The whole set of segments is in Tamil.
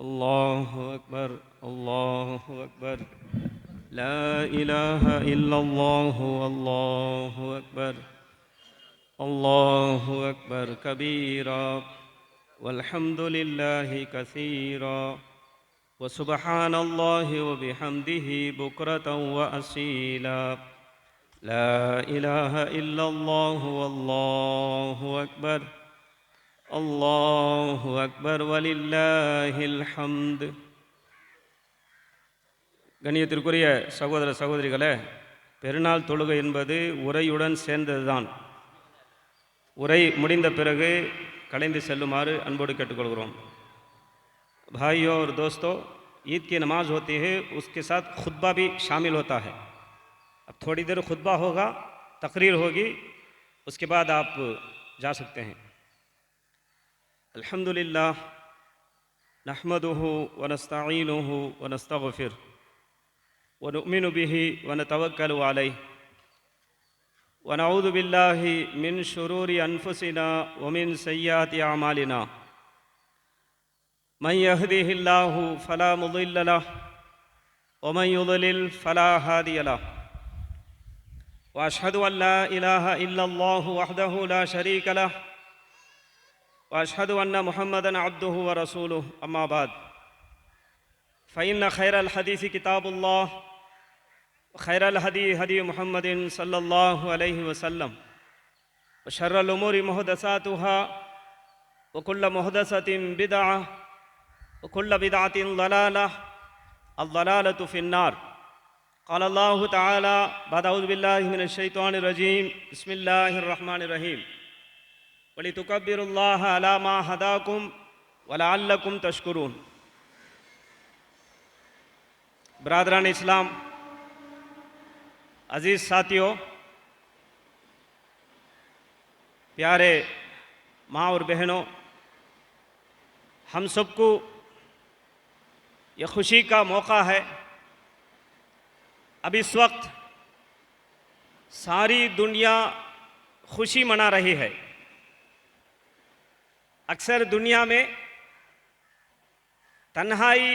अल्लाहु अकबर अल्लाहु अकबर ला इलाहा इल्लल्लाह अल्लाहु अकबर कबीरा वल्हम्दुलिल्लाहि कसीरा व सुब्हानल्लाहि व बिहम्दिहि बुक्रतन व असीला ला इलाहा इल्लल्लाह अल्लाहु अकबर वलिल्लाहिल हम्द. கண்ணியத்திற்குரிய சகோதர சகோதரிகளே, பெருநாள் தொழுகை என்பது உரையுடன் சேர்ந்ததுதான். உரை முடிந்த பிறகு கலைந்து செல்லுமாறு அன்போடு கேட்டுக்கொள்கிறோம். भाइयों और दोस्तों, ईद की नमाज होती है, उसके साथ खुतबा भी शामिल होता है. अब थोड़ी देर खुतबा होगा, तकरीर होगी, उसके बाद आप जा सकते हैं. अल्हम्दुलिल्लाह नहमदुहु व नस्तईनुहु व नस्तगफिर व नुमिनु बिही व नतवक्कलु अलैहि व नऊज़ु बिल्लाहि मिन शुरूरि अनफुसिना व मिन सय्यिआति अमालिना. मन यहदिहिल्लाहु फला मुदिल्ल लहु व मन युद्लिल फला हादिय लहु. व अशहदु अन ला इलाहा इल्लल्लाहु वहदहु ला शरीक लहु व अशहदु अन्न मुहम्मदन अब्दुहु व रसूलुहु. अम्मा बाद फ़इन्न खैरल हदीसी किताबुल्लाह व खैरल हदी हदी मुहम्मदिन सल्लल्लाहु अलैहि वसल्लम व शर्रल उमूरि मुहदसातुहा व कुल्ल मुहदसतिन बिदअह व कुल्ल बिदअतिन ज़लालह अज़्ज़लालतु फ़िन्नार. क़ाल अल्लाहु तआला बाद अऊज़ु बिल्लाहि मिनश शैतानिर रजीम बिस्मिल्लाहिर रहमानिर रहीम वलितुकब्बिरुल्लाह अला मा हदाकुम व लअल्लकुम तशकुरून. बरादरान इस्लाम, अज़ीज़ साथियों, प्यारे माँ और बहनों, हम सबको यह खुशी का मौका है. अब इस वक्त सारी दुनिया खुशी मना रही है. अक्सर दुनिया में तन्हाई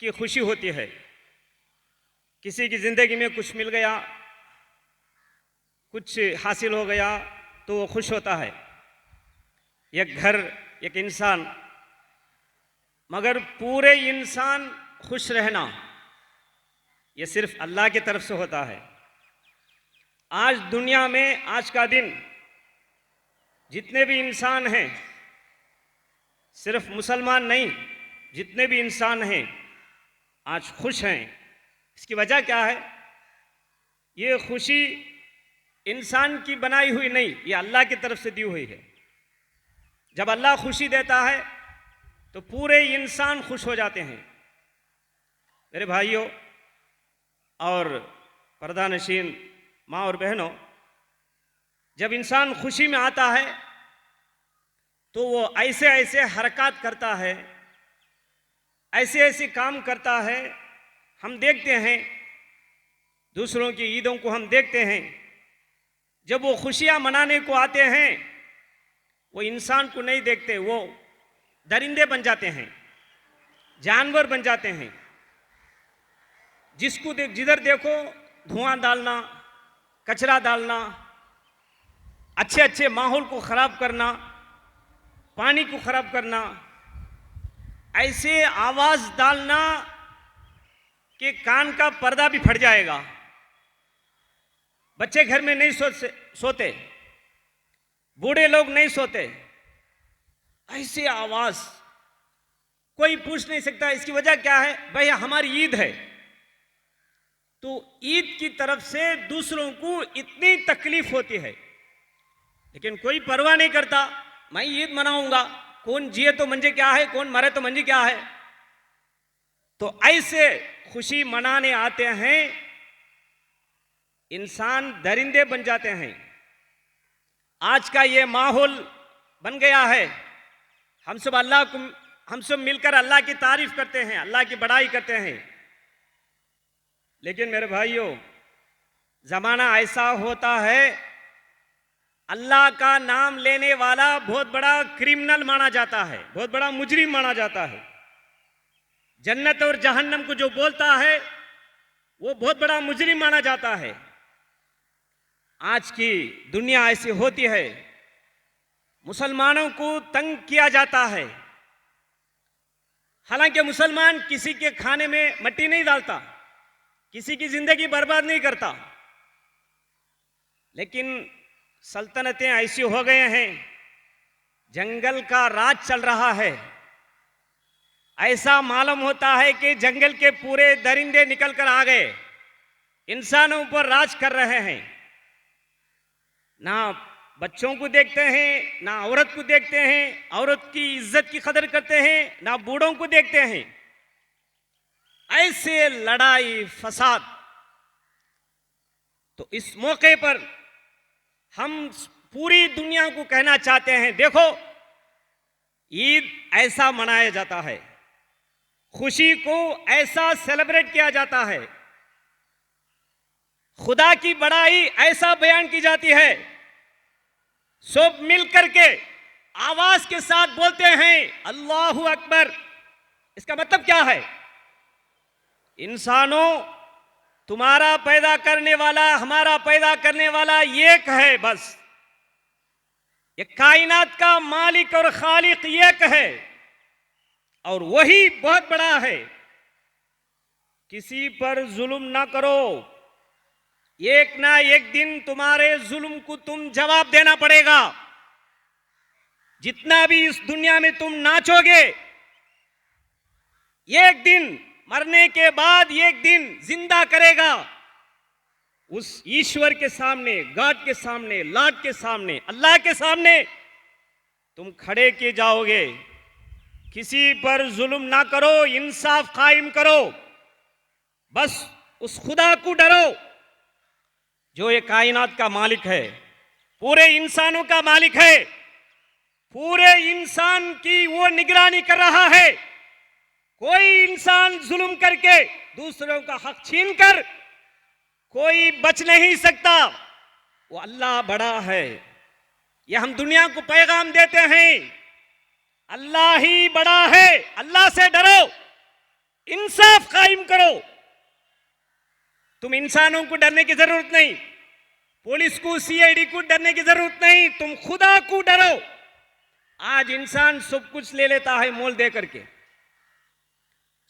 की खुशी होती है. किसी की ज़िंदगी में कुछ मिल गया, कुछ हासिल हो गया तो वो खुश होता है. एक घर, एक इंसान, मगर पूरे इंसान खुश रहना ये सिर्फ अल्लाह की तरफ से होता है. आज दुनिया में, आज का दिन, जितने भी इंसान हैं, सिर्फ मुसलमान नहीं, जितने भी इंसान हैं आज खुश हैं. इसकी वजह क्या है? ये खुशी इंसान की बनाई हुई नहीं, ये अल्लाह की तरफ से दी हुई है. जब अल्लाह खुशी देता है तो पूरे इंसान खुश हो जाते हैं. मेरे भाइयों और पर्दानशीन माँ और बहनों, जब इंसान खुशी में आता है तो वो ऐसे ऐसे हरकत करता है, ऐसे ऐसे काम करता है. हम देखते हैं दूसरों की ईदों को, हम देखते हैं जब वो खुशियाँ मनाने को आते हैं वो इंसान को नहीं देखते, वो दरिंदे बन जाते हैं, जानवर बन जाते हैं. जिधर देखो धुआं डालना, कचरा डालना, अच्छे अच्छे माहौल को ख़राब करना, पानी को ख़राब करना, ऐसे आवाज़ डालना कि कान का पर्दा भी फट जाएगा. बच्चे घर में नहीं सोते, बूढ़े लोग नहीं सोते. ऐसे आवाज़ कोई पूछ नहीं सकता. इसकी वजह क्या है? भाई हमारी ईद है, तो ईद की तरफ से दूसरों को इतनी तकलीफ होती है, लेकिन कोई परवाह नहीं करता. मैं ईद मनाऊंगा, कौन जिए तो मंजे क्या है, कौन मरे तो मंजे क्या है. तो ऐसे खुशी मनाने आते हैं, इंसान दरिंदे बन जाते हैं. आज का ये माहौल बन गया है. हम सब मिलकर अल्लाह की तारीफ करते हैं, अल्लाह की बड़ाई करते हैं. लेकिन मेरे भाइयों, ज़माना ऐसा होता है, अल्लाह का नाम लेने वाला बहुत बड़ा क्रिमिनल माना जाता है, बहुत बड़ा मुजरिम माना जाता है. जन्नत और जहन्नम को जो बोलता है वो बहुत बड़ा मुजरिम माना जाता है। आज की दुनिया ऐसी होती है, मुसलमानों को तंग किया जाता है। हालांकि मुसलमान किसी के खाने में मट्टी नहीं डालता, किसी की जिंदगी बर्बाद नहीं करता, लेकिन सल्तनतें ऐसी हो गए हैं, जंगल का राज चल रहा है। ऐसा मालूम होता है कि जंगल के पूरे दरिंदे निकल कर आ गए, इंसानों पर राज कर रहे हैं। ना बच्चों को देखते हैं, ना औरत को देखते हैं, औरत की इज्जत की कदर करते हैं, ना बूढ़ों को देखते हैं। ऐसे लड़ाई फसाद। तो इस मौके पर हम पूरी दुनिया को कहना चाहते हैं, देखो ईद ऐसा मनाया जाता है, खुशी को ऐसा सेलिब्रेट किया जाता है, खुदा की बड़ाई ऐसा बयान की जाती है। सब मिलकर के आवाज के साथ बोलते हैं अल्लाहु अकबर। इसका मतलब क्या है? इंसानों, तुम्हारा पैदा करने वाला, हमारा पैदा करने वाला एक है, बस ये कायनात का मालिक और खालिक एक है, और वही बहुत बड़ा है। किसी पर जुल्म ना करो, एक ना एक दिन तुम्हारे जुल्म को तुम जवाब देना पड़ेगा। जितना भी इस दुनिया में तुम नाचोगे, एक दिन मरने के बाद एक दिन जिंदा करेगा। उस ईश्वर के सामने, गॉड के सामने, लॉर्ड के सामने, अल्लाह के सामने तुम खड़े किए जाओगे। किसी पर जुल्म ना करो, इंसाफ कायम करो। बस उस खुदा को डरो जो ये कायनात का मालिक है, पूरे इंसानों का मालिक है, पूरे इंसान की वो निगरानी कर रहा है। कोई इंसान जुल्म करके दूसरों का हक छीन कर कोई बच नहीं सकता। वो अल्लाह बड़ा है। ये हम दुनिया को पैगाम देते हैं, अल्लाह ही बड़ा है। अल्लाह से डरो, इंसाफ कायम करो। तुम इंसानों को डरने की जरूरत नहीं, पुलिस को, सीआईडी को डरने की जरूरत नहीं, तुम खुदा को डरो। आज इंसान सब कुछ ले लेता है, मोल दे करके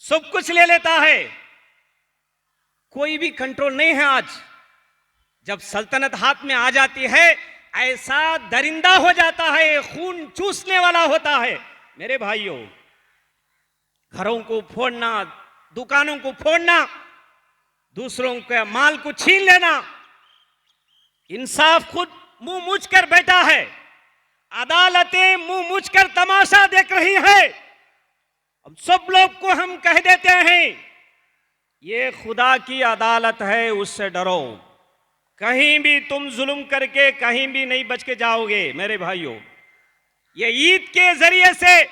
सब कुछ ले लेता है, कोई भी कंट्रोल नहीं है। आज जब सल्तनत हाथ में आ जाती है, ऐसा दरिंदा हो जाता है, खून चूसने वाला होता है। मेरे भाइयों, घरों को फोड़ना, दुकानों को फोड़ना, दूसरों के माल को छीन लेना, इंसाफ खुद मुंह मूछ कर बैठा है, अदालतें मुंह मूछ कर तमाशा देख रही है। अब सब लोग को हम कह देते हैं ये खुदा की अदालत है, उससे डरो। कहीं भी तुम जुल्म करके कहीं भी नहीं बच के जाओगे। मेरे भाइयों, ये ईद के जरिए से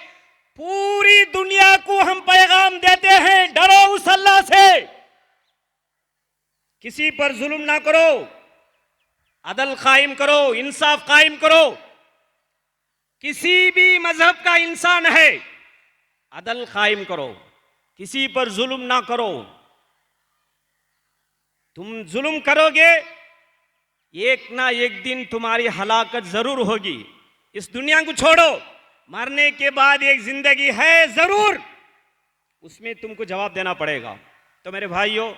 पूरी दुनिया को हम पैगाम देते हैं, डरो उस अल्लाह से। किसी पर जुल्म ना करो, अदल कायम करो, इंसाफ कायम करो। किसी भी मजहब का इंसान है, अदल कायम करो, किसी पर जुल्म ना करो। तुम जुल्म करोगे, एक ना एक दिन तुम्हारी हलाकत जरूर होगी। इस दुनिया को छोड़ो, मरने के बाद एक जिंदगी है जरूर, उसमें तुमको जवाब देना पड़ेगा। तो मेरे भाइयों,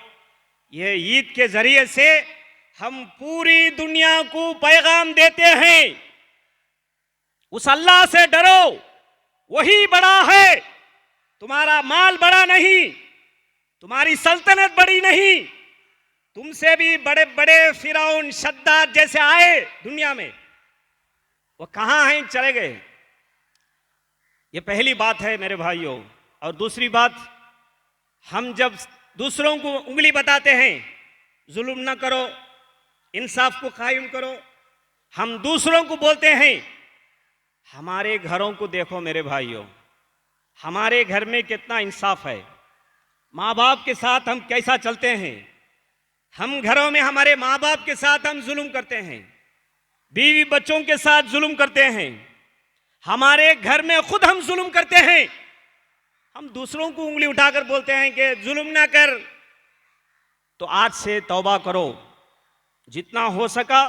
यह ईद के जरिए से हम पूरी दुनिया को पैगाम देते हैं, उस अल्लाह से डरो, वही बड़ा है। तुम्हारा माल बड़ा नहीं, तुम्हारी सल्तनत बड़ी नहीं, तुमसे भी बड़े बड़े फिरौन, शद्दाद जैसे आए दुनिया में, वो कहां हैं? चले गए। ये पहली बात है मेरे भाइयों। और दूसरी बात, हम जब दूसरों को उंगली बताते हैं, जुल्म ना करो, इंसाफ को कायम करो, हम दूसरों को बोलते हैं। हमारे घरों को देखो मेरे भाइयों, हमारे घर में कितना इंसाफ है। माँ बाप के साथ हम कैसा चलते हैं। हम घरों में हमारे माँ बाप के साथ हम जुल्म करते हैं, बीवी बच्चों के साथ जुल्म करते हैं, हमारे घर में खुद हम जुल्म करते हैं। हम दूसरों को उंगली उठाकर बोलते हैं कि जुल्म ना कर, तो आज से तौबा करो। जितना हो सका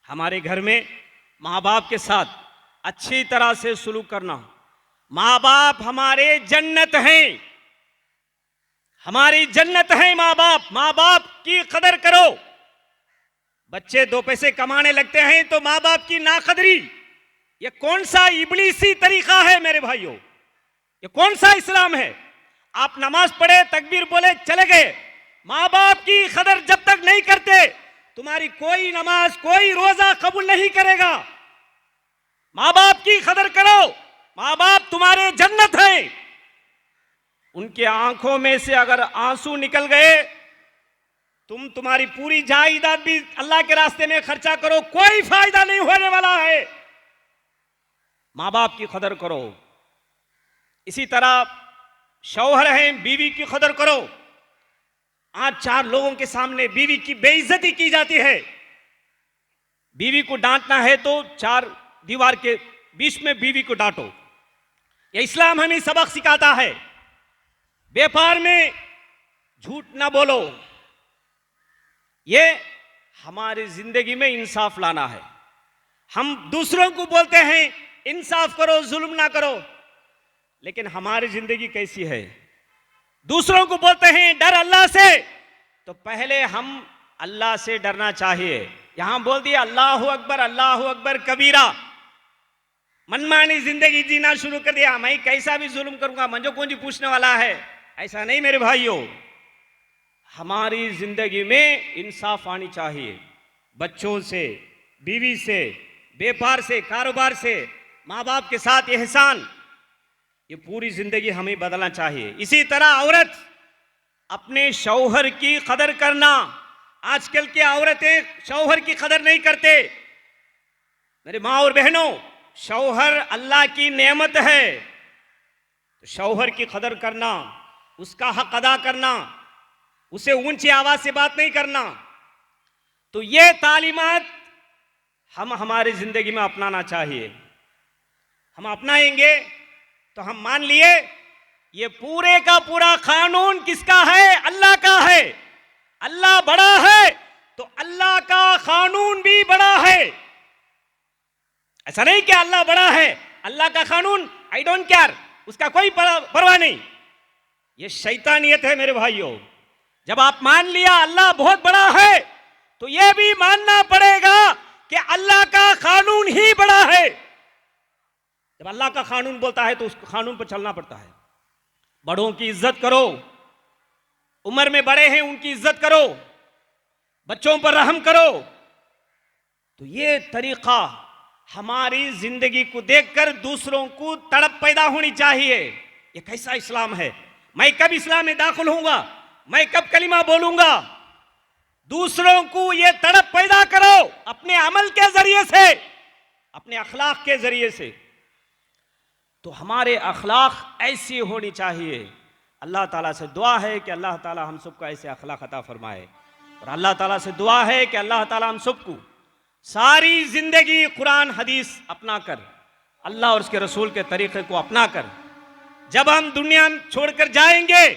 हमारे घर में माँ बाप के साथ अच्छी तरह से सलूक करना। माँ बाप हमारे जन्नत हैं, हमारी जन्नत है माँ बाप। माँ बाप की कदर करो। बच्चे 2 पैसे कमाने लगते हैं तो माँ बाप की नाकदरी, ये कौन सा इबलीसी तरीका है मेरे भाइयों? ये कौन सा इस्लाम है? आप नमाज पढ़े, तकबीर बोले, चले गए। माँ बाप की कदर जब तक नहीं करते तुम्हारी कोई नमाज, कोई रोजा कबूल नहीं करेगा। माँ बाप की कदर करो। माँ बाप तुम्हारे जन्नत है। उनके आंखों में से अगर आंसू निकल गए, तुम्हारी पूरी जायदाद भी अल्लाह के रास्ते में खर्चा करो, कोई फायदा नहीं होने वाला है। माँ बाप की कदर करो। इसी तरह शौहर हैं, बीवी की कदर करो। आज 4 लोगों के सामने बीवी की बेइज्जती की जाती है। बीवी को डांटना है तो 4 दीवार के बीच में बीवी को डांटो। ये इस्लाम हमें सबक सिखाता है। व्यापार में झूठ ना बोलो। ये हमारी जिंदगी में इंसाफ लाना है। हम दूसरों को बोलते हैं इंसाफ करो, जुल्म ना करो, लेकिन हमारी जिंदगी कैसी है? दूसरों को बोलते हैं डर अल्लाह से, तो पहले हम अल्लाह से डरना चाहिए। यहां बोल दिया अल्लाहू अकबर कबीरा, मनमानी जिंदगी जीना शुरू कर दिया। मैं कैसा भी जुल्म करूंगा, मुझे कौन जी पूछने वाला है? ऐसा नहीं मेरे भाइयों। हमारी जिंदगी में इंसाफ आनी चाहिए। बच्चों से, बीवी से, व्यापार से, कारोबार से, माँ बाप के साथ एहसान, ये पूरी जिंदगी हमें बदलना चाहिए। इसी तरह औरत अपने शौहर की कदर करना। आजकल की औरतें शौहर की कदर नहीं करते। मेरे माँ और बहनों, शौहर अल्लाह की नेमत है, तो शौहर की कदर करना, उसका हक अदा करना, उसे ऊंची आवाज से बात नहीं करना। तो ये तालीमात हम हमारी जिंदगी में अपनाना चाहिए। हम अपनाएंगे तो हम मान लिए ये पूरे का पूरा कानून किसका है? अल्लाह का है। अल्लाह बड़ा है तो अल्लाह का कानून भी बड़ा है। ऐसा नहीं कि अल्लाह बड़ा है, अल्लाह का कानून आई डोंट केयर, उसका कोई परवाह नहीं। ये शैतानियत है मेरे भाइयों। जब आप मान लिया अल्लाह बहुत बड़ा है, तो यह भी मानना पड़ेगा कि अल्लाह का कानून ही बड़ा है। जब अल्लाह का कानून बोलता है तो उस कानून पर चलना पड़ता है। बड़ों की इज्जत करो, उम्र में बड़े हैं उनकी इज्जत करो, बच्चों पर रहम करो। तो ये तरीका हमारी जिंदगी को देखकर दूसरों को तड़प पैदा होनी चाहिए। ये कैसा इस्लाम है? मैं कब इस्लाम में दाखिल होऊंगा, मैं कब कलिमा बोलूंगा? दूसरों को ये तड़प पैदा करो अपने अमल के जरिए से, अपने अखलाक के जरिए से। तो हमारे अखलाक ऐसी होनी चाहिए। अल्लाह ताला से दुआ है कि अल्लाह ताला हम सबको ऐसे अखलाक अता फरमाए। और अल्लाह ताला से दुआ है कि अल्लाह ताला हम सबको सारी जिंदगी कुरान हदीस अपना कर, अल्लाह और उसके रसूल के तरीक़े को अपना कर, जब हम दुनिया छोड़कर जाएंगे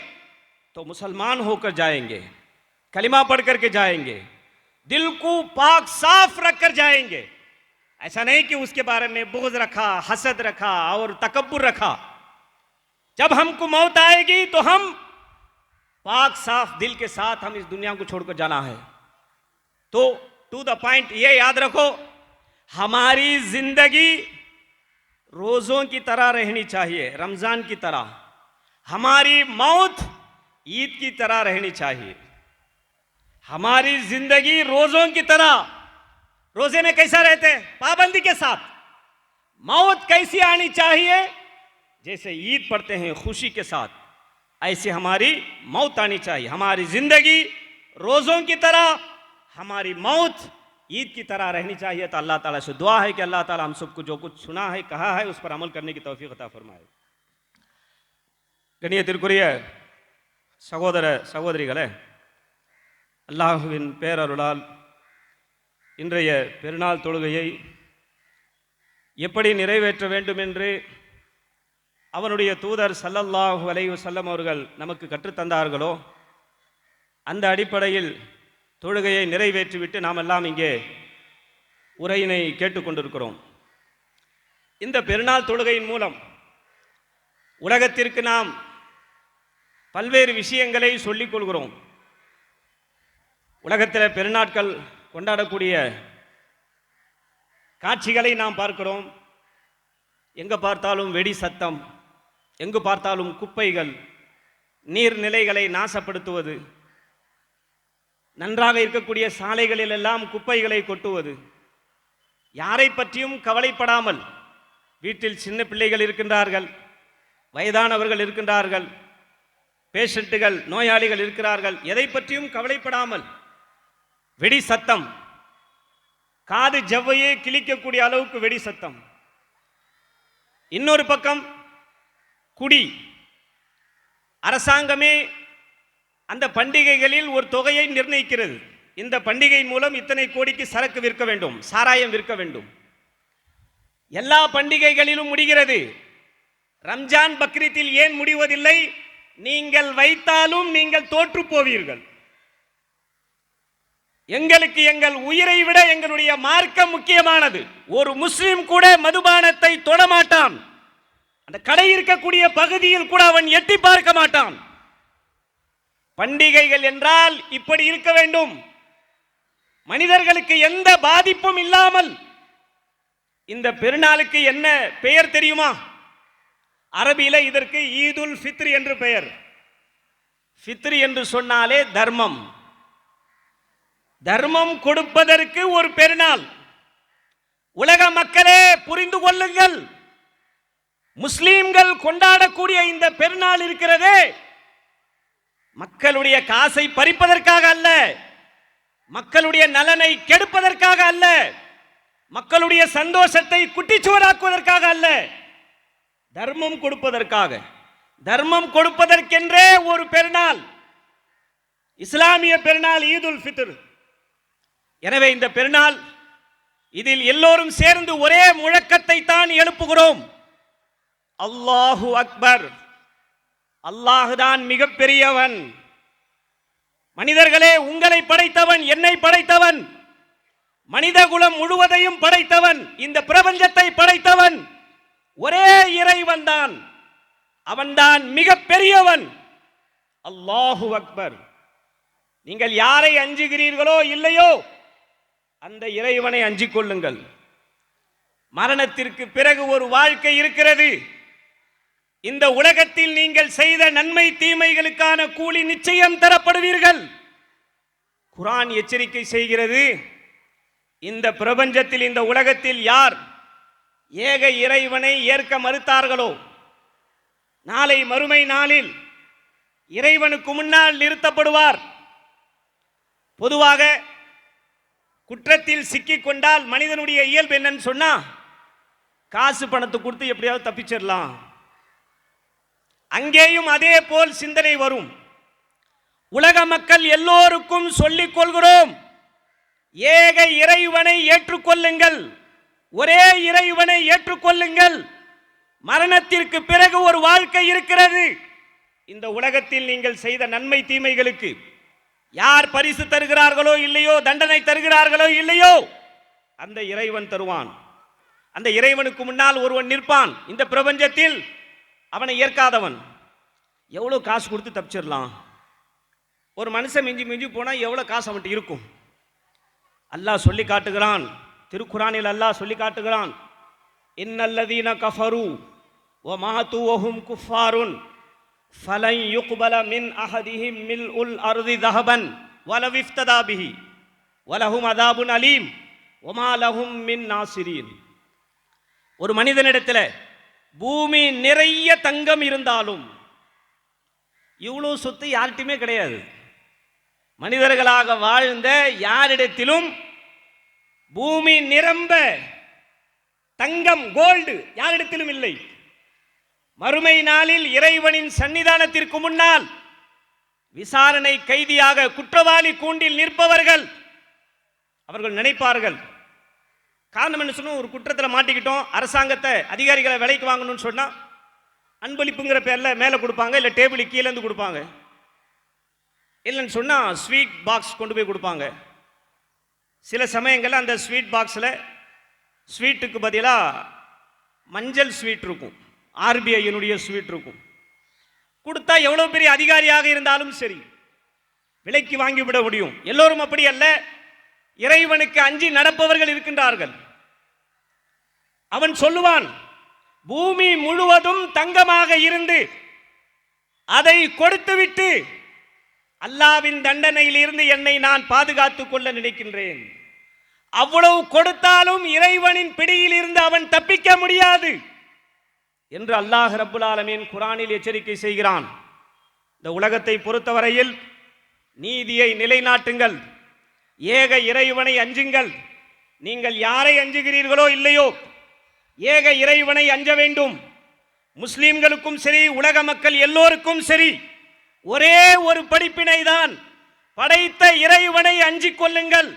तो मुसलमान होकर जाएंगे, कलिमा पढ़ करके जाएंगे, दिल को पाक साफ रख कर जाएंगे। ऐसा नहीं कि उसके बारे में बुग़्ज़ रखा, हसद रखा और तकब्बुर रखा। जब हमको मौत आएगी तो हम पाक साफ दिल के साथ हम इस दुनिया को छोड़कर जाना है। तो टू द पॉइंट ये याद रखो, हमारी जिंदगी रोजों की तरह रहनी चाहिए, रमजान की तरह। हमारी मौत ईद की तरह रहनी चाहिए। हमारी जिंदगी रोजों की तरह, रोजे में कैसा रहते हैं? पाबंदी के साथ। मौत कैसी आनी चाहिए? जैसे ईद पढ़ते हैं खुशी के साथ, ऐसे हमारी मौत आनी चाहिए। हमारी जिंदगी रोजों की तरह, हमारी मौत ईद की तरह रहनी चाहिए। तो अल्लाह ताला से दुआ है कि अल्लाह ताला हम सबको जो कुछ सुना है, कहा है, उस पर अमल करने की तौफीक अता फरमाए। கண்ணியத்திற்குரிய சகோதர சகோதரிகளே, அல்லாஹ்வின் பேரருளால் இன்றைய பெருநாள் தொழுகையை எப்படி நிறைவேற்ற வேண்டும் என்று அவனுடைய தூதர் ஸல்லல்லாஹு அலைஹி வஸல்லம் அவர்கள் நமக்கு கற்றுத்தந்தார்களோ அந்த அடிப்படையில் தொழுகையை நிறைவேற்றிவிட்டு நாம் எல்லாம் இங்கே உரையினை கேட்டுக்கொண்டிருக்கிறோம். இந்த பெருநாள் தொழுகையின் மூலம் உலகத்திற்கு நாம் பல்வேறு விஷயங்களை சொல்லிக் கொள்கிறோம். உலகத்தில் பெருநாட்கள் கொண்டாடக்கூடிய காட்சிகளை நாம் பார்க்கிறோம். எங்கே பார்த்தாலும் வெடி சத்தம், எங்கு பார்த்தாலும் குப்பைகள், நீர்நிலைகளை நாசப்படுத்துவது, நன்றாக இருக்கக்கூடிய சாலைகளில் எல்லாம் குப்பைகளை கொட்டுவது, யாரை பற்றியும் கவலைப்படாமல், வீட்டில் சின்ன பிள்ளைகள் இருக்கின்றார்கள், வயதானவர்கள் இருக்கின்றார்கள், பேஷண்ட்டுகள் நோயாளிகள் இருக்கிறார்கள், எதை பற்றியும் கவலைப்படாமல் வெடி சத்தம், காது ஜவ்வையே கிழிக்கக்கூடிய அளவுக்கு வெடி சத்தம். இன்னொரு பக்கம் குடி. அரசாங்கமே அந்த பண்டிகைகளில் ஒரு தொகையை நிர்ணயிக்கிறது. இந்த பண்டிகையின் மூலம் இத்தனை கோடிக்கு சரக்கு விற்க வேண்டும், சாராயம் விற்க வேண்டும். எல்லா பண்டிகைகளிலும் முடிகிறது. ரம்ஜான் பக்ரீத்தில் ஏன் முடிவதில்லை? நீங்கள் வைத்தாலும் நீங்கள் தோற்று போவீர்கள். எங்களுக்கு எங்கள் உயிரை விட எங்களுடைய மார்க்கம் முக்கியமானது. ஒரு முஸ்லிம் கூட மதுபானத்தை தொடமாட்டான். அந்த கடை இருக்கக்கூடிய பகுதியில் கூட அவன் எட்டி பார்க்க மாட்டான். பண்டிகைகள் என்றால் இப்படி இருக்க வேண்டும். மனிதர்களுக்கு எந்த பாதிப்பும் இல்லாமல். இந்த பெருநாளுக்கு என்ன பெயர் தெரியுமா? அரபியில இதற்கு ஈதுல் ஃபித்ர் என்று பெயர். ஃபித்ர் என்று சொன்னாலே தர்மம். தர்மம் கொடுப்பதற்கு ஒரு பெருநாள். உலக மக்களே புரிந்து கொள்ளுங்கள், முஸ்லிம்கள் கொண்டாடக்கூடிய இந்த பெருநாள் இருக்கிறதே, மக்களுடைய காசை பறிப்பதற்காக அல்ல, மக்களுடைய நலனை கெடுப்பதற்காக அல்ல, மக்களுடைய சந்தோஷத்தை குட்டிச்சுவராக்குவதற்காக அல்ல, தர்மம் கொடுப்பதற்காக. தர்மம் கொடுப்பதற்கென்றே ஒரு பெருநாள், இஸ்லாமிய பெருநாள் ஈதுல் ஃபித்ர். எனவே இந்த பெருநாள், இதில் எல்லோரும் சேர்ந்து ஒரே முழக்கத்தை தான் எழுப்புகிறோம். அல்லாஹு அக்பர். அல்லாஹுதான் மிகப்பெரியவன். மனிதர்களே, உங்களை படைத்தவன், என்னை படைத்தவன், மனித குலம் முழுவதையும் படைத்தவன், இந்த பிரபஞ்சத்தை படைத்தவன் ஒரே இறைவன் தான். அவன்தான் மிகப்பெரியவன். அல்லாஹு அக்பர். நீங்கள் யாரை அஞ்சுகிறீர்களோ இல்லையோ அந்த இறைவனை அஞ்சிக் கொள்ளுங்கள். மரணத்திற்கு பிறகு ஒரு வாழ்க்கை இருக்கிறது. இந்த உலகத்தில் நீங்கள் செய்த நன்மை தீமைகளுக்கான கூலி நிச்சயம் தரப்படுவீர்கள். குர்ஆன் எச்சரிக்கை செய்கிறது. இந்த பிரபஞ்சத்தில், இந்த உலகத்தில் யார் ஏக இறைவனை ஏற்க மறுத்தார்களோ, நாளை மறுமை நாளில் இறைவனுக்கு முன்னால் நிறுத்தப்படுவார். பொதுவாக குற்றத்தில் சிக்கிக் கொண்டால் மனிதனுடைய இயல்பு என்னன்னு சொன்னா, காசு பணத்தை கொடுத்து எப்படியாவது தப்பிச்சிடலாம். அங்கேயும் அதே போல் சிந்தனை வரும். உலக மக்கள் எல்லோருக்கும் சொல்லிக் கொள்கிறோம், ஏக இறைவனை ஏற்றுக்கொள்ளுங்கள், ஒரே இறைவனை ஏற்றுக்கொள்ளுங்கள். மரணத்திற்கு பிறகு ஒரு வாழ்க்கை இருக்கிறது. இந்த உலகத்தில் நீங்கள் செய்த நன்மை தீமைகளுக்கு யார் பரிசு தருகிறார்களோ இல்லையோ, தண்டனை தருகிறார்களோ இல்லையோ, அந்த இறைவன் தருவான். அந்த இறைவனுக்கு முன்னால் ஒருவன் நிற்பான். இந்த பிரபஞ்சத்தில் அவனை ஏற்காதவன் எவ்வளவு காசு கொடுத்து தப்பிச்சிடலாம். ஒரு மனுஷன் மிஞ்சி மிஞ்சி போனா எவ்வளவு காசு அவன்கிட்ட இருக்கும். அல்லாஹ் சொல்லி காட்டுகிறான், திருக்குரானில் அல்லாஹ் சொல்லி காட்டுகிறான், இன்னல்லதீன கஃபரு வ மாது வஹும் குஃபாருன் ஃபலன் யுக்பல மின் அஹதிஹிம் மில்உல் அர்தி தஹபன் வலவ் இஃப்ததா பிஹி வலஹும் அதாபுன் அலீம் வமா லஹும் மின் நாசிரீன். ஒரு மனிதனிடத்தில் பூமி நிறைய தங்கம் இருந்தாலும் இவ்வளவு சொத்து யார்கிட்டையுமே கிடையாது. மனிதர்களாக வாழ்ந்த யாரிடத்திலும் பூமி நிரம்ப தங்கம், கோல்டு யாரிடத்திலும் இல்லை. மறுமை நாளில் இறைவனின் சன்னிதானத்திற்கு முன்னால் விசாரணை கைதியாக குற்றவாளி கூண்டில் நிற்பவர்கள் அவர்கள் நினைப்பார்கள், காரணம் என்ன சொன்னா, ஒரு குற்றத்தில் மாட்டிக்கிட்டோம், அரசாங்கத்தை அதிகாரிகளை விலைக்கு வாங்கணும்னு சொன்னா அன்பளிப்புங்கிற பேரில் மேலே கொடுப்பாங்க, இல்லை டேபிளுக்கு கீழேருந்து கொடுப்பாங்க. இல்லைன்னு சொன்னால் ஸ்வீட் பாக்ஸ் கொண்டு போய் கொடுப்பாங்க. சில சமயங்களில் அந்த ஸ்வீட் பாக்ஸில் ஸ்வீட்டுக்கு பதிலாக மஞ்சள் ஸ்வீட் இருக்கும், ஆர்பிஐனுடைய ஸ்வீட் இருக்கும். கொடுத்தா எவ்வளோ பெரிய அதிகாரியாக இருந்தாலும் சரி விலைக்கு வாங்கிவிட முடியும். எல்லோரும் அப்படி அல்ல. இறைவனுக்கு அஞ்சி நடப்பவர்கள் இருக்கின்றார்கள். அவன் சொல்லுவான், பூமி முழுவதும் தங்கமாக இருந்து அதை கொடுத்துவிட்டு அல்லாவின் தண்டனையில் இருந்து என்னை நான் பாதுகாத்துக் கொள்ள நினைக்கின்றேன். அவ்வளவு கொடுத்தாலும் இறைவனின் பிடியில் இருந்து அவன் தப்பிக்க முடியாது என்று அல்லாஹ் ரப்புல் ஆலமீன் குர்ஆனில் எச்சரிக்கை செய்கிறான். இந்த உலகத்தை பொறுத்தவரையில் நீதியை நிலைநாட்டுங்கள், ஏக இறைவனை அஞ்சுங்கள். நீங்கள் யாரை அஞ்சுகிறீர்களோ இல்லையோ ஏக இறைவனை அஞ்ச வேண்டும். முஸ்லிம்களுக்கும் சரி, உலக மக்கள் எல்லோருக்கும் சரி, ஒரே ஒரு படிப்பினை தான், படைத்த இறைவனை அஞ்சிக் கொள்ளுங்கள்.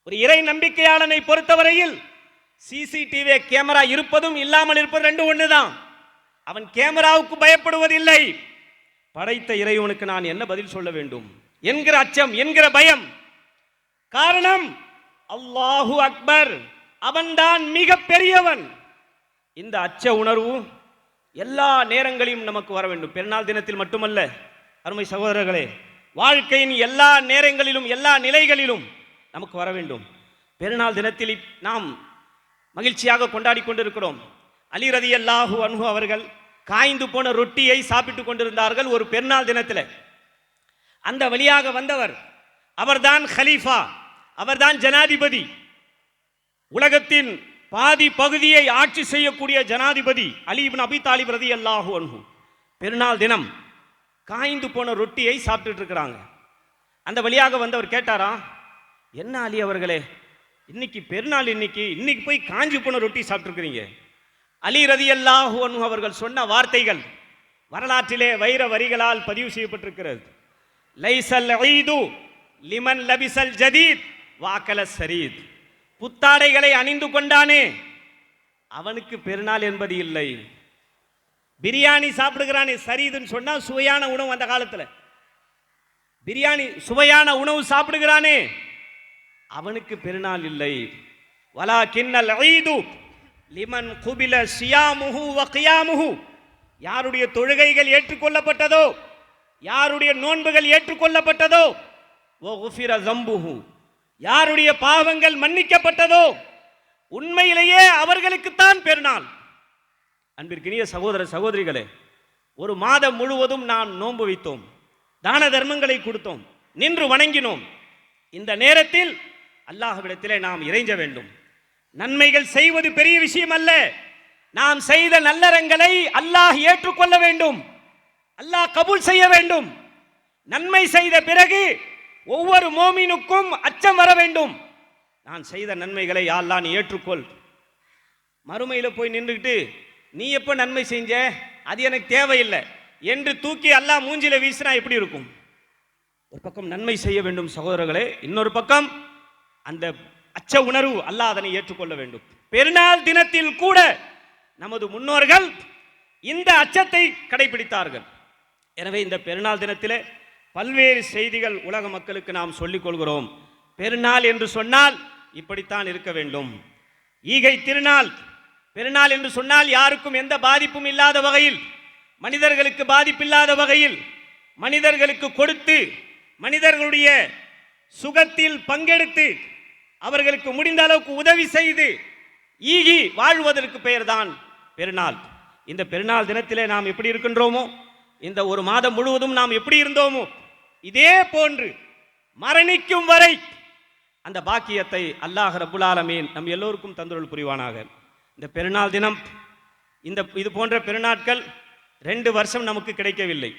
ஒரு இறை நம்பிக்கையாளனை பொறுத்தவரையில் சிசிடிவி கேமரா இருப்பதும் இல்லாமல் இருப்பது ரெண்டு ஒண்ணுதான். அவன் கேமராவுக்கு பயப்படுவதில்லை. படைத்த இறைவனுக்கு நான் என்ன பதில் சொல்ல வேண்டும் என்கிற அச்சம், என்கிற பயம். காரணம், அல்லாஹு அக்பர், அவன்தான் மிக பெரியவன். இந்த அச்ச உணர்வு எல்லா நேரங்களிலும் நமக்கு வர வேண்டும். பெருநாள் தினத்தில் மட்டுமல்ல அருமை சகோதரர்களே, வாழ்க்கையின் எல்லா நேரங்களிலும் எல்லா நிலைகளிலும் நமக்கு வர வேண்டும். பெருநாள் தினத்தில் நாம் மகிழ்ச்சியாக கொண்டாடி கொண்டிருக்கிறோம். அலி ரலியல்லாஹு அன்ஹு அவர்கள் காய்ந்து போன ரொட்டியை சாப்பிட்டு கொண்டிருந்தார்கள் ஒரு பெருநாள் தினத்தில். அந்த வழியாக வந்தவர் அவர்தான் ஹலீஃபா, அவர்தான் ஜனாதிபதி, உலகத்தின் பாதி பகுதியை ஆட்சி செய்யக்கூடிய ஜனாதிபதி அலி இப்னு அபி தாலிப் ரலியல்லாஹு அன்ஹு. பெருநாள் தினம் காய்ந்து போன ரொட்டியை சாப்பிட்டுட்டு இருக்கிறாங்க. அந்த வழியாக வந்தவர் கேட்டாரா, என்ன அலி அவர்களே, இன்னைக்கு பெருநாள், இன்னைக்கு போய் காஞ்சி போன ரொட்டி சாப்பிட்டுருக்கிறீங்க? அலி ரலியல்லாஹு அன்ஹு அவர்கள் சொன்ன வார்த்தைகள் வரலாற்றிலே வைர வரிகளால் பதிவு செய்யப்பட்டிருக்கிறது. லைசல் ஈது லிமன் லபிசல் ஜதீத் வாக்கல சரீத். புத்தாடைகளை அணிந்து கொண்டானே அவனுக்கு பெருநாள் என்பது இல்லை. பிரியாணி சாப்பிடுகிறானே, சரீதுன்னு சொன்னா சுவையான உணவு. அந்த காலத்தில் பிரியாணி சுவையான உணவு சாப்பிடுகிறானே அவனுக்கு பெருநாள் இல்லை. வலாகின்னல் ஈது லிமன் குபில சியாமுஹு வ கியாமுஹு. யாருடைய தொழுகைகள் ஏற்றுக்கொள்ளப்பட்டதோ, யாருடைய நோன்புகள் ஏற்றுக்கொள்ளப்பட்டதோ, வ குஃபிர ஸம்புஹு, யாருடைய பாவங்கள் மன்னிக்கப்பட்டதோ, உண்மையிலேயே அவர்களுக்குத்தான் பெருநாள். அன்பிற்கினிய சகோதர சகோதரிகளே, ஒரு மாதம் முழுவதும் நாம் நோன்பு வைத்தோம், தான தர்மங்களை கொடுத்தோம், நின்று வணங்கினோம். இந்த நேரத்தில் அல்லாஹ்விடத்திலே நாம் இறைஞ்ச வேண்டும். நன்மைகள் செய்வது பெரிய விஷயம் அல்ல. நாம் செய்த நல்லறங்களை அல்லாஹ் ஏற்றுக்கொள்ள வேண்டும், அல்லாஹ் கபூல் செய்ய வேண்டும். நன்மை செய்த பிறகு ஒவ்வொரு மோமினுக்கும் அச்சம் வர வேண்டும். நான் செய்த நன்மைகளை யா அல்லாஹ் நீ ஏற்றுக்கொள். மறுமையில் போய் நின்றுக்கிட்டு நீ எப்போ நன்மை செஞ்ச, அது எனக்கு தேவையில்லை என்று தூக்கி அல்லாஹ் மூஞ்சில வீசினா எப்படி இருக்கும்? ஒரு பக்கம் நன்மை செய்ய வேண்டும் சகோதரர்களே, இன்னொரு பக்கம் அந்த அச்ச உணர்வு, அல்லாஹ் அதனை ஏற்றுக்கொள்ள வேண்டும். பெருநாள் தினத்தில் கூட நமது முன்னோர்கள் இந்த அச்சத்தை கடைபிடித்தார்கள். எனவே இந்த பெருநாள் தினத்திலே பல்வேறு செய்திகள் உலக மக்களுக்கு நாம் சொல்லிக் கொள்கிறோம். பெருநாள் என்று சொன்னால் இப்படித்தான் இருக்க வேண்டும். ஈகை திருநாள். பெருநாள் என்று சொன்னால் யாருக்கும் எந்த பாதிப்பும் இல்லாத வகையில், மனிதர்களுக்கு பாதிப்பில்லாத வகையில், மனிதர்களுக்கு கொடுத்து மனிதர்களுடைய சுகத்தில் பங்கெடுத்து அவர்களுக்கு முடிந்த அளவுக்கு உதவி செய்து ஈகி வாழ்வதற்கு பெயர்தான் பெருநாள். இந்த பெருநாள் தினத்திலே நாம் எப்படி இருக்கின்றோமோ, இந்த ஒரு மாதம் முழுவதும் நாம் எப்படி இருந்தோமோ, இதே போன்று மரணிக்கும் வரை அந்த பாக்கியத்தை அல்லாஹ் ரப்புல் ஆலமீன் நம் எல்லோருக்கும் தந்தருள் புரிவானாக. இந்த பெருநாள் தினம், இது போன்ற பெருநாட்கள் 2 வருஷம் நமக்கு கிடைக்கவில்லை.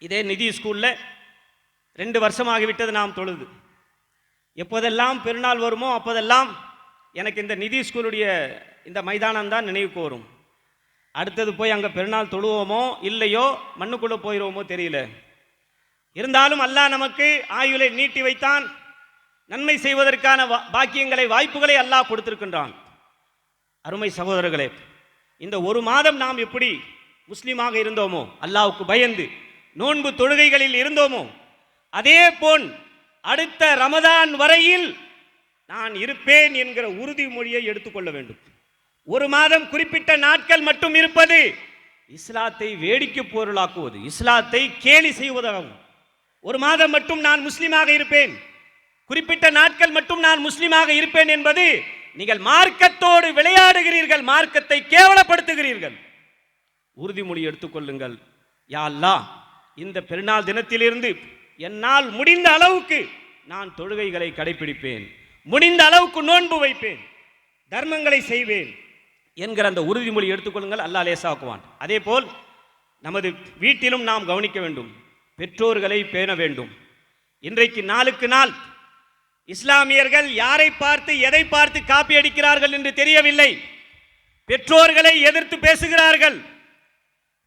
இதே நிதி ஸ்கூலில் 2 வருஷமாகிவிட்டது நாம் தொழுது. எப்போதெல்லாம் பெருநாள் வருமோ அப்போதெல்லாம் எனக்கு இந்த நிதி ஸ்கூலுடைய இந்த மைதானம் தான் நினைவுக்கு வரும். அடுத்தது போய் அங்கே பெருநாள் தொழுவோமோ இல்லையோ, மண்ணுக்குள்ளே போயிடுவோமோ தெரியல. இருந்தாலும் அல்லாஹ் நமக்கு ஆயுளை நீட்டி வைத்தான். நன்மை செய்வதற்கான பாக்கியங்களை, வாய்ப்புகளை அல்லாஹ் கொடுத்திருக்கின்றான். அருமை சகோதரர்களே, இந்த ஒரு மாதம் நாம் எப்படி முஸ்லீமாக இருந்தோமோ, அல்லாஹ்வுக்கு பயந்து நோன்பு தொழுகைகளில் இருந்தோமோ, அதே போல் அடுத்த ரமதான் வரையில் நான் இருப்பேன் என்கிற உறுதிமொழியை எடுத்துக்கொள்ள வேண்டும். ஒரு மாதம் குறிப்பிட்ட நாட்கள் மட்டும் இருப்பது இஸ்லாத்தை வேடிக்கை பொருளாக்குவது, இஸ்லாத்தை கேலி செய்வதாகும். ஒரு மாதம் மட்டும் நான் முஸ்லீமாக இருப்பேன், குறிப்பிட்ட நாட்கள் மட்டும் நான் முஸ்லீமாக இருப்பேன் என்பது நீங்கள் மார்க்கத்தோடு விளையாடுகிறீர்கள், மார்க்கத்தை கேவலப்படுத்துகிறீர்கள். உறுதிமொழி எடுத்துக்கொள்ளுங்கள். யா அல்லாஹ், இந்த பெருநாள் தினத்திலிருந்து என்னால் முடிந்த அளவுக்கு நான் தொழுகைகளை கடைபிடிப்பேன், முடிந்த அளவுக்கு நோன்பு வைப்பேன், தர்மங்களை செய்வேன் என்கிற அந்த உறுதிமொழி எடுத்துக்கொள்ளுங்கள். அல்லாஹ் லேசாக்குவான். அதே போல் நமது வீட்டிலும் நாம் கவனிக்க வேண்டும், பெற்றோர்களை பேண வேண்டும். இன்றைக்கு நாளுக்கு நாள் இஸ்லாமியர்கள் யாரை பார்த்து எதை பார்த்து காப்பி அடிக்கிறார்கள் என்று தெரியவில்லை. பெற்றோர்களை எதிர்த்து பேசுகிறார்கள்,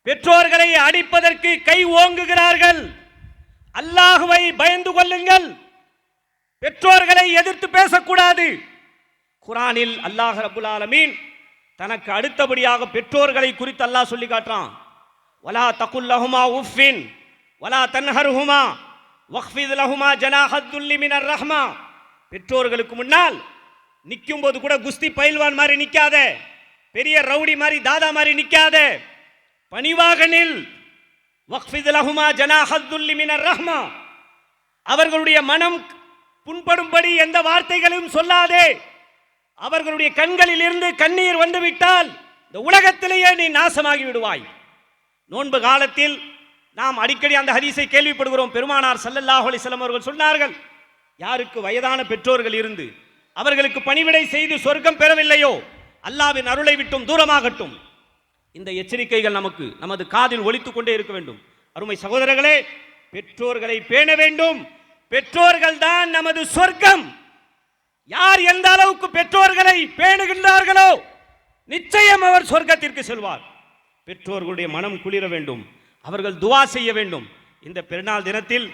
பெற்றோர்களை அடிப்பதற்கு கை ஓங்குகிறார்கள். அல்லாஹ்வை பயந்து கொள்ளுங்கள், பெற்றோர்களை எதிர்த்து பேசக்கூடாது. குர்ஆனில் அல்லாஹ் ரப்புல் ஆலமீன் தனக்கு அடுத்தபடியாக பெற்றோர்களை குறித்து அல்லாஹ் சொல்லி காட்டுறான். வலா தகுல் லஹுமா உஃபின் வலா தன்ஹர்ஹுமா வக்ஃபித் லஹுமா ஜனாஹத் துல்லி மினர் ரஹ்மா. பெற்றோர்களுக்கு முன்னால் நிற்கும் போது கூட குஸ்தி பயில்வான் மாதிரி நிற்காத, பெரிய ரவுடி மாதிரி தாதா மாதிரி நிற்காத, பணிவாக நில். வக்ஃபித் லஹுமா ஜனாஹத் துல்லி மினர் ரஹ்மா. அவர்களுடைய மனம் புண்படும்படி எந்த வார்த்தைகளும் சொல்லாதே. அவர்களுடைய கண்களில் இருந்து கண்ணீர் வந்துவிட்டால் இந்த உலகத்திலேயே நீ நாசமாகி விடுவாய். நோன்பு காலத்தில் நாம் அடிக்கடி அந்த ஹதீஸை கேள்விப்படுகிறோம். பெருமானார் ஸல்லல்லாஹு அலைஹி வஸல்லம் அவர்கள் சொன்னார்கள், யாருக்கு வயதான பெற்றோர்கள் இருந்து அவர்களுக்கு பணிவிடை செய்து சொர்க்கம் பெறவில்லையோ, அல்லாஹ்வின் அருளை விட்டும் தூரமாகட்டும். இந்த எச்சரிக்கைகள் நமக்கு நமது காதில் ஒலித்துக் கொண்டே இருக்க வேண்டும். அருமை சகோதரர்களே, பெற்றோர்களை பேண வேண்டும். பெற்றோர்கள் தான் நமது சொர்க்கம். யார் எந்த அளவுக்கு பெற்றோர்களை பேணுகின்றார்களோ நிச்சயம் அவர் சொர்க்கத்திற்கு செல்வார். பெற்றோர்களுடைய மனம் குளிர வேண்டும், அவர்கள் துஆ செய்ய வேண்டும். இந்த பெருநாள் தினத்தில்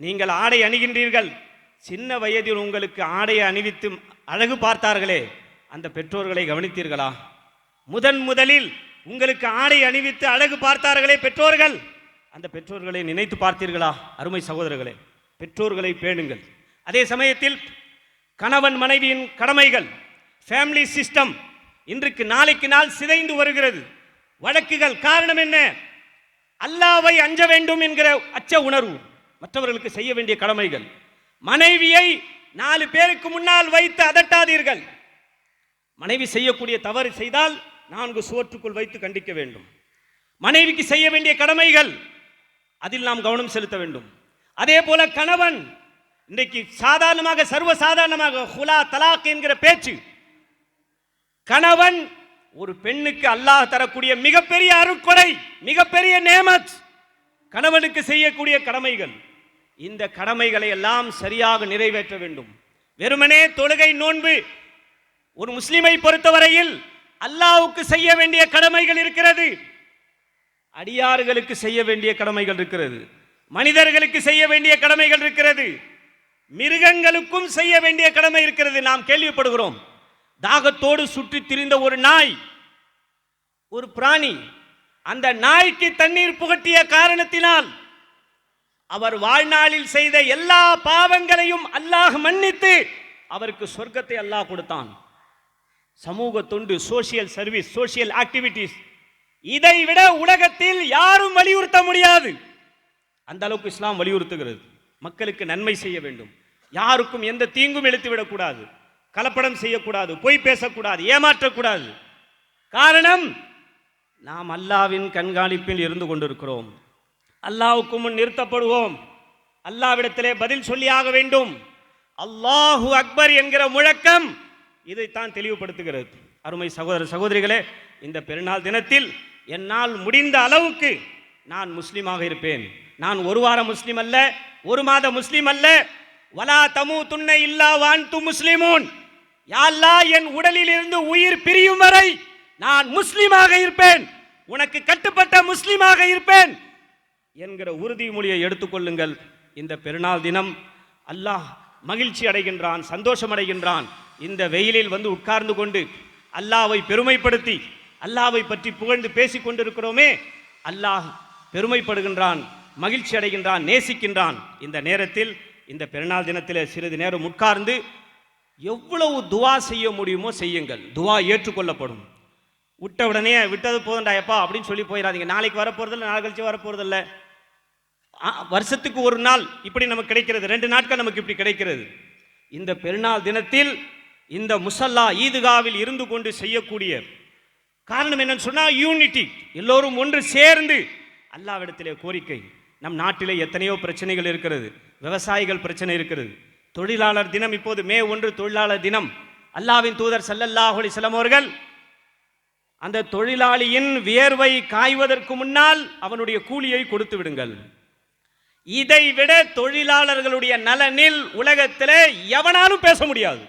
நீங்கள் ஆடை அணிகின்றீர்கள். சின்ன வயதில் உங்களுக்கு ஆடையை அணிவித்து அழகு பார்த்தார்களே, அந்த பெற்றோர்களை கவனித்தீர்களா? முதலில் உங்களுக்கு ஆடை அணிவித்து அழகு பார்த்தார்களே பெற்றோர்கள், அந்த பெற்றோர்களை நினைத்து பார்த்தீர்களா? அருமை சகோதரர்களே, பெற்றோர்களை பேணுங்கள். அதே சமயத்தில் கணவன் மனைவியின் கடமைகள், ஃபேமிலி சிஸ்டம் இன்றைக்கு நாளைக்கு நாள் சிதைந்து வருகிறது. வழக்குகள் காரணம் என்ன? அல்லாஹ்வை அஞ்ச வேண்டும் என்கிற அச்ச உணர்வு, மற்றவர்களுக்கு செய்ய வேண்டிய கடமைகள். மனைவியை 4 பேருக்கு முன்னால் வைத்து அதட்டாதீர்கள். மனைவி செய்யக்கூடிய தவறு செய்தால் 4 சுவற்றுக்குள் வைத்து கண்டிக்க வேண்டும். மனைவிக்கு செய்ய வேண்டிய கடமைகள், அதில் நாம் கவனம் செலுத்த வேண்டும். அதே போல கணவன், இன்றைக்கு சாதாரணமாக சர்வசாதாரணமாக ஹுலா தலாக் என்கிற பேச்சு. கணவன் ஒரு பெண்ணுக்கு அல்லாஹ் தரக்கூடிய மிகப்பெரிய அருட்கொடை, மிகப்பெரிய நேமத். கணவனுக்கு செய்யக்கூடிய கடமைகள், இந்த கடமைகளை எல்லாம் சரியாக நிறைவேற்ற வேண்டும். வெறுமனே தொழுகை நோன்பு, ஒரு முஸ்லிமை பொறுத்தவரையில் அல்லாஹ்வுக்கு செய்ய வேண்டிய கடமைகள் இருக்கிறது, அடியார்களுக்கு செய்ய வேண்டிய கடமைகள் இருக்கிறது, மனிதர்களுக்கு செய்ய வேண்டிய கடமைகள் இருக்கிறது, மிருகங்களுக்கும் செய்ய வேண்டிய கடமை இருக்கிறது. நாம் கேள்விப்படுகிறோம், தாகத்தோடு சுற்றி திரிந்த ஒரு நாய், ஒரு பிராணி, அந்த நாய்க்கு தண்ணீர் புகட்டிய காரணத்தினால் அவர் வாழ்நாளில் செய்த எல்லா பாவங்களையும் அல்லாஹ் மன்னித்து அவருக்கு சொர்க்கத்தை அல்லாஹ் கொடுத்தான். சமூக தொண்டு, சோசியல் சர்வீஸ், சோசியல் ஆக்டிவிட்டிஸ், இதை விட உலகத்தில் யாரும் வலியுறுத்த முடியாது. அந்த அளவுக்கு இஸ்லாம் வலியுறுத்துகிறது. மக்களுக்கு நன்மை செய்ய வேண்டும், யாருக்கும் எந்த தீங்கும் இழுத்துவிடக் கூடாது, கலப்படம் செய்யக்கூடாது, பொய் பேசக்கூடாது, ஏமாற்றக்கூடாது. காரணம், நாம் அல்லாஹ்வின் கண்காணிப்பில் இருந்து கொண்டிருக்கிறோம். அல்லாஹ்வுக்கு முன் நிறுத்தப்படுவோம். அல்லாஹ்விடத்திலே பதில் சொல்லியாக வேண்டும். அல்லாஹு அக்பர் என்கிற முழக்கம் இதைத்தான் தெளிவுபடுத்துகிறது. அருமை சகோதர சகோதரிகளே, இந்த பெருநாள் தினத்தில் என்னால் முடிந்த அளவுக்கு நான் முஸ்லீமாக இருப்பேன். நான் ஒரு வார முஸ்லீம் அல்ல, ஒரு மாத முஸ்லீம் அல்ல. வலா தமூதுன்ன இல்லா வஅன்தும் முஸ்லிமூன். யா அல்லாஹ், என் உடலில் இருந்து உயிர் பிரியும் வரை நான் முஸ்லீமாக இருப்பேன், உனக்கு கட்டுப்பட்ட முஸ்லீமாக இருப்பேன் என்கிற உறுதிமொழியை எடுத்துக்கொள்ளுங்கள். இந்த பெருநாள் தினம் அல்லாஹ் மகிழ்ச்சி அடைகின்றான், சந்தோஷம் அடைகின்றான். இந்த வெயிலில் வந்து உட்கார்ந்து கொண்டு அல்லாஹ்வை பெருமைப்படுத்தி அல்லாஹ்வை பற்றி புகழ்ந்து பேசிக் கொண்டிருக்கிறோமே, அல்லாஹ் பெருமைப்படுகின்றான், மகிழ்ச்சி அடைகின்றான், நேசிக்கின்றான். இந்த நேரத்தில் இந்த பெருநாள் தினத்தில் சிறிது நேரம் உட்கார்ந்து எவ்வளவு துவா செய்ய முடியுமோ செய்யுங்கள். துவா ஏற்றுக்கொள்ளப்படும். விட்ட உடனே விட்டது போதுண்டாயப்பா அப்படின்னு சொல்லி போயிடாதீங்க. நாளைக்கு வரப்போறதில்லை, நாளை கழிச்சு வரப்போறதில்லை. வருஷத்துக்கு ஒரு நாள் இப்படி நமக்கு கிடைக்கிறது, 2 நாட்கள் நமக்கு இப்படி கிடைக்கிறது. இந்த பெருநாள் தினத்தில் இந்த முசல்லா ஈதுகாவில் இருந்து கொண்டு செய்யக்கூடிய காரணம் என்னன்னு சொன்னா யூனிட்டி, எல்லோரும் ஒன்று சேர்ந்து அல்லாஹ்விடத்திலே கோரிக்கை. நம் நாட்டிலே எத்தனையோ பிரச்சனைகள் இருக்கிறது. விவசாயிகள் பிரச்சனை இருக்கிறது. தொழிலாளர் தினம் இப்போது மே 1 தொழிலாளர் தினம். அல்லாஹ்வின் தூதர் ஸல்லல்லாஹு அலைஹி வஸல்லம் அவர்கள் அந்த தொழிலாளியின் வியர்வை காய்வதற்கு முன்னால் அவனுடைய கூலியை கொடுத்து விடுங்கள். இதை விட தொழிலாளர்களுடைய நலனில் உலகத்திலே எவனாலும் பேச முடியாது.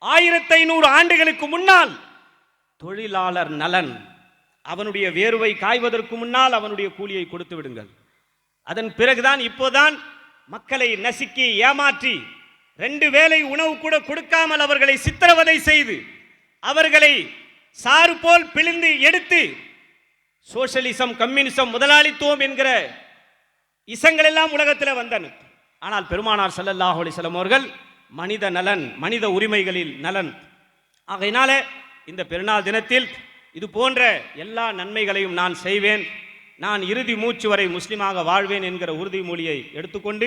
1500 ஆண்டுகளுக்கு முன்னால் தொழிலாளர் நலன், அவனுடைய வேர்வை காய்வதற்கு முன்னால் அவனுடைய கூலியை கொடுத்து விடுங்கள். அதன் பிறகுதான் இப்போதான் மக்களை நசுக்கி ஏமாற்றி 2 வேளை உணவு கூட கொடுக்காமல் அவர்களை சித்திரவதை செய்து அவர்களை சாறு போல் பிழிந்து எடுத்து சோஷலிசம், கம்யூனிசம், முதலாளித்துவம் என்கிற இசங்கள் எல்லாம் உலகத்தில் வந்தன. ஆனால் பெருமானார் ஸல்லல்லாஹு அலைஹி வஸல்லம் அவர்கள் மனித நலன், மனித உரிமைகளில் நலன். ஆகையினால இந்த பெருநாள் தினத்தில் இது போன்ற எல்லா நன்மைகளையும் நான் செய்வேன், நான் இறுதி மூச்சு வரை முஸ்லிமாக வாழ்வேன் என்கிற உறுதிமொழியை எடுத்துக்கொண்டு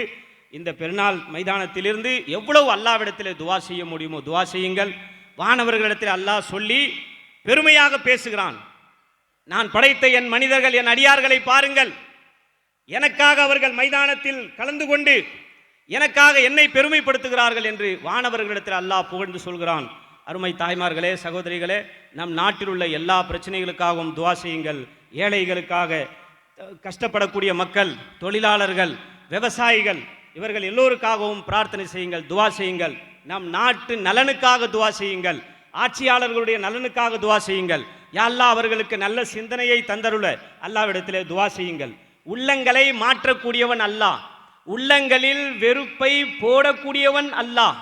இந்த பெருநாள் மைதானத்திலிருந்து எவ்வளவு அல்லாஹ்விடத்தில் துவா செய்ய முடியுமோ துவா செய்யுங்கள். வானவர்களிடத்தில் அல்லாஹ் சொல்லி பெருமையாக பேசுகிறான். நான் படைத்த என் மனிதர்கள், என் அடியார்களை பாருங்கள், எனக்காக அவர்கள் மைதானத்தில் கலந்து கொண்டு எனக்காக என்னை பெருமைப்படுத்துகிறார்கள் என்று வானவர்களிடத்தில் அல்லாஹ் புகழ்ந்து சொல்கிறான். அருமை தாய்மார்களே, சகோதரிகளே, நம் நாட்டில் உள்ள எல்லா பிரச்சனைகளுக்காகவும் துவா செய்யுங்கள். ஏழைகளுக்காக, கஷ்டப்படக்கூடிய மக்கள், தொழிலாளர்கள், விவசாயிகள், இவர்கள் எல்லோருக்காகவும் பிரார்த்தனை செய்யுங்கள், துவா செய்யுங்கள். நம் நாட்டு நலனுக்காக துவா செய்யுங்கள். ஆட்சியாளர்களுடைய நலனுக்காக துவா செய்யுங்கள். யா அல்லாஹ் அவர்களுக்கு நல்ல சிந்தனையை தந்தருள அல்லாஹ்விடத்திலே துவா செய்யுங்கள். உள்ளங்களை மாற்றக்கூடியவன் அல்லாஹ், உள்ளங்களில் வெறுப்பை போடக்கூடியவன் அல்லாஹ்.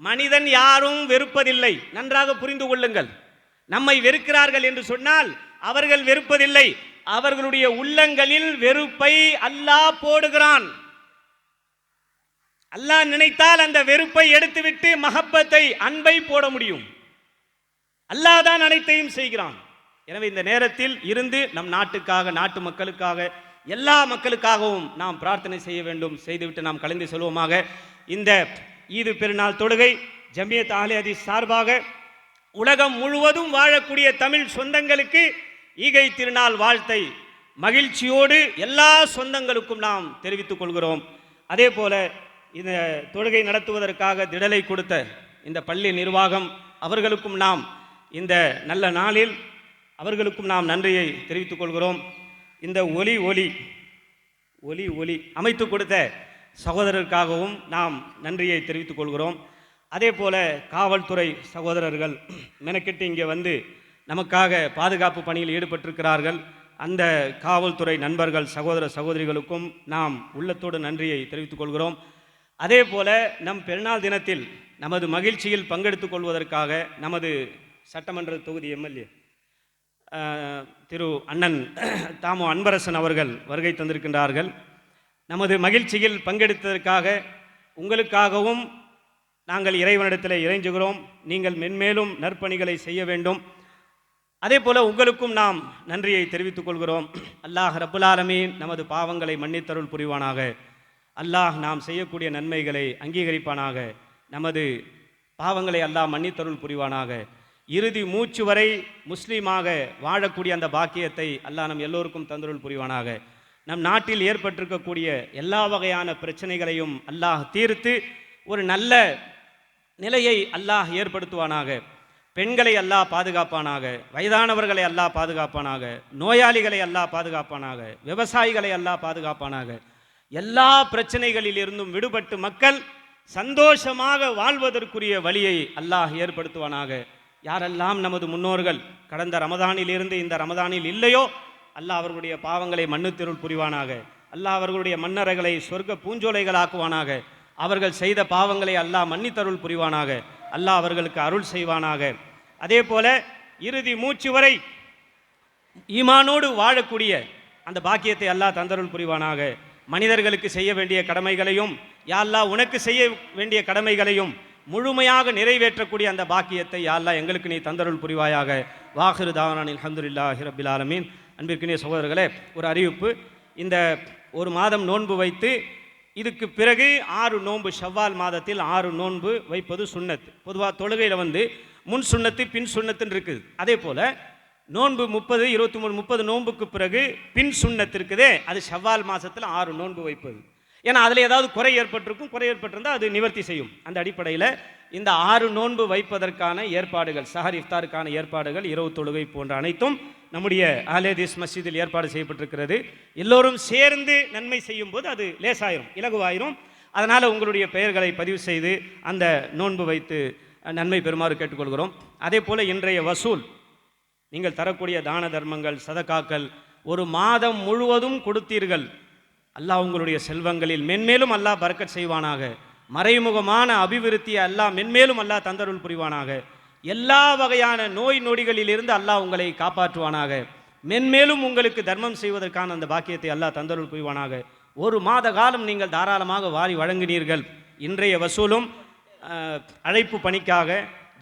மனிதன் யாரும் வெறுப்பதில்லை, நன்றாக புரிந்து கொள்ளுங்கள். நம்மை வெறுக்கிறார்கள் என்று சொன்னால் அவர்கள் வெறுப்பதில்லை, அவர்களுடைய உள்ளங்களில் வெறுப்பை அல்லாஹ் போடுகிறான். அல்லாஹ் நினைத்தால் அந்த வெறுப்பை எடுத்துவிட்டு மஹப்பத்தை, அன்பை போட முடியும். அல்லாஹ் தான் அனைத்தையும் செய்கிறான். எனவே இந்த நேரத்தில் இருந்து நம் நாட்டுக்காக, நாட்டு மக்களுக்காக, எல்லா மக்களுக்காகவும் நாம் பிரார்த்தனை செய்ய வேண்டும். செய்துவிட்டு நாம் கலந்து செல்வோமாக. இந்த ஈது பெருநாள் தொழுகை ஜமியத் அஹ்லே ஹதீஸ் சார்பாக உலகம் முழுவதும் வாழக்கூடிய தமிழ் சொந்தங்களுக்கு ஈகை திருநாள் வாழ்த்தை மகிழ்ச்சியோடு எல்லா சொந்தங்களுக்கும் நாம் தெரிவித்துக் கொள்கிறோம். அதே போல இந்த தொழுகை நடத்துவதற்காக திடலை கொடுத்த இந்த பள்ளி நிர்வாகம் அவர்களுக்கும் நாம் இந்த நல்ல நாளில் அவர்களுக்கும் நாம் நன்றியை தெரிவித்துக் கொள்கிறோம். இந்த ஒலி அமைத்து கொடுத்த சகோதரருக்காகவும் நாம் நன்றியை தெரிவித்துக் கொள்கிறோம். அதே போல காவல்துறை சகோதரர்கள் மெனக்கெட்டு இங்கே வந்து நமக்காக பாதுகாப்பு பணியில் ஈடுபட்டிருக்கிறார்கள். அந்த காவல்துறை நண்பர்கள், சகோதர சகோதரிகளுக்கும் நாம் உள்ளத்தோடு நன்றியை தெரிவித்துக் கொள்கிறோம். அதே போல நம் பெருநாள் தினத்தில் நமது மகிழ்ச்சியில் பங்கெடுத்துக் கொள்வதற்காக நமது சட்டமன்ற தொகுதி எம்எல்ஏ திரு அண்ணன் தாமோ அன்பரசன் அவர்கள் வருகை தந்திருக்கின்றார்கள். நமது மகிழ்ச்சியில் பங்கெடுத்ததற்காக உங்களுக்காகவும் நாங்கள் இறைவனிடத்தில் இறைஞ்சுகிறோம். நீங்கள் மென்மேலும் நற்பணிகளை செய்ய வேண்டும். அதே போல உங்களுக்கும் நாம் நன்றியை தெரிவித்துக் கொள்கிறோம். அல்லாஹ் ரப்புல் ஆலமீன் நமது பாவங்களை மன்னித்தருள் புரிவானாக. அல்லாஹ் நாம் செய்யக்கூடிய நன்மைகளை அங்கீகரிப்பானாக. நமது பாவங்களை அல்லாஹ் மன்னித்தருள் புரிவானாக. இறுதி மூச்சு வரை முஸ்லீமாக வாழக்கூடிய அந்த பாக்கியத்தை அல்லாஹ் நம் எல்லோருக்கும் தந்தருள் புரிவானாக. நம் நாட்டில் ஏற்பட்டிருக்கக்கூடிய எல்லா வகையான பிரச்சனைகளையும் அல்லாஹ் தீர்த்து ஒரு நல்ல நிலையை அல்லாஹ் ஏற்படுத்துவானாக. பெண்களை அல்லாஹ் பாதுகாப்பானாக, வயதானவர்களை அல்லாஹ் பாதுகாப்பானாக, நோயாளிகளை அல்லாஹ் பாதுகாப்பானாக, விவசாயிகளை அல்லாஹ் பாதுகாப்பானாக. எல்லா பிரச்சனைகளில் இருந்தும் விடுபட்டு மக்கள் சந்தோஷமாக வாழ்வதற்குரிய வழியை அல்லாஹ் ஏற்படுத்துவானாக. யாரெல்லாம் நமது முன்னோர்கள் கடந்த ரமதானிலிருந்து இந்த ரமதானில் இல்லையோ அல்லாஹ் அவர்களுடைய பாவங்களை மன்னித்தருள் புரிவானாக. அல்லாஹ் அவர்களுடைய மன்னரைகளை சொர்க்க பூஞ்சோலைகளாக்குவானாக. அவர்கள் செய்த பாவங்களை அல்லாஹ் மன்னித்தருள் புரிவானாக. அல்லாஹ் அவர்களுக்கு அருள் செய்வானாக. அதே போல இறுதி மூச்சு வரை ஈமானோடு வாழக்கூடிய அந்த பாக்கியத்தை அல்லாஹ் தந்தருள் புரிவானாக. மனிதர்களுக்கு செய்ய வேண்டிய கடமைகளையும், யா அல்லாஹ் உனக்கு செய்ய வேண்டிய கடமைகளையும் முழுமையாக நிறைவேற்றக்கூடிய அந்த பாக்கியத்தை யா அல்லாஹ் எங்களுக்கு நீ தந்தருள் புரிவாயாக. வாஹிரு தாவானில் அல்ஹம்துலில்லாஹி ரப்பில் ஆலமீன். அன்பிற்கினிய சகோதரர்களே, ஒரு அறிவிப்பு. இந்த ஒரு மாதம் நோன்பு வைத்து இதுக்கு பிறகு 6 நோன்பு, ஷவ்வால் மாதத்தில் 6 நோன்பு வைப்பது சுன்னத். பொதுவாக தொழுகையில் முன் சுன்னத்து பின் சுன்னத்துன்னு இருக்குது. அதே போல் நோன்பு 30, 23, 30 நோன்புக்கு பிறகு பின் சுன்னத்து இருக்குதே, அது ஷவ்வால் மாதத்தில் 6 நோன்பு வைப்பது. ஏன்னா அதில் ஏதாவது குறை ஏற்பட்டிருக்கும், குறை ஏற்பட்டிருந்தால் அது நிவர்த்தி செய்யும். அந்த அடிப்படையில் இந்த 6 நோன்பு வைப்பதற்கான ஏற்பாடுகள், சஹர் இஃப்தாருக்கான ஏற்பாடுகள், இரவு தொழுகை போன்ற அனைத்தும் நம்முடைய அஹ்லேதீஸ் மஸ்ஜிதில் ஏற்பாடு செய்யப்பட்டிருக்கிறது. எல்லோரும் சேர்ந்து நன்மை செய்யும் போது அது லேசாயிரும், இலகுவாயிரும். அதனால் உங்களுடைய பெயர்களை பதிவு செய்து அந்த நோன்பு வைத்து நன்மை பெறுமாறு கேட்டுக்கொள்கிறோம். அதே போல் இன்றைய வசூல், நீங்கள் தரக்கூடிய தான தர்மங்கள், சதகாக்கள், ஒரு மாதம் முழுவதும் கொடுத்தீர்கள். அல்லாஹ் உங்களுடைய செல்வங்களில் மென்மேலும் அல்லாஹ் பரக்கத் செய்வானாக. மறைமுகமான அபிவிருத்தியை அல்லாஹ் மென்மேலும் அல்லாஹ் தந்தருள் புரிவானாக. எல்லா வகையான நோய் நொடிகளிலிருந்து அல்லாஹ் உங்களை காப்பாற்றுவானாக. மென்மேலும் உங்களுக்கு தர்மம் செய்வதற்கான அந்த பாக்கியத்தை அல்லாஹ் தந்தருள் புரிவானாக. ஒரு மாத காலம் நீங்கள் தாராளமாக வாரி வழங்கினீர்கள். இன்றைய வசூலும் அழைப்பு பணிக்காக,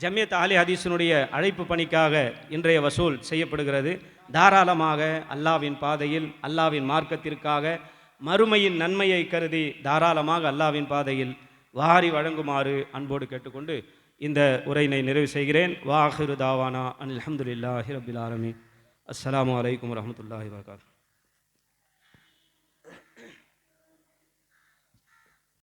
ஜம்மியத் அஹ்லே ஹதீஸினுடைய அழைப்பு பணிக்காக இன்றைய வசூல் செய்யப்படுகிறது. தாராளமாக அல்லாஹ்வின் பாதையில், அல்லாஹ்வின் மார்க்கத்திற்காக, மறுமையின் நன்மையை கருதி தாராளமாக அல்லாஹ்வின் பாதையில் வாரி வழங்குமாறு அன்போடு கேட்டுக்கொண்டு இந்த உரையினை நிறைவு செய்கிறேன். வாஹிரு தாவானா அல்ஹம்துலில்லாஹி ரப்பில் ஆலமீன். அஸ்ஸலாமு அலைக்கும் வரஹ்மத்துல்லாஹி வபரகாத்துஹு.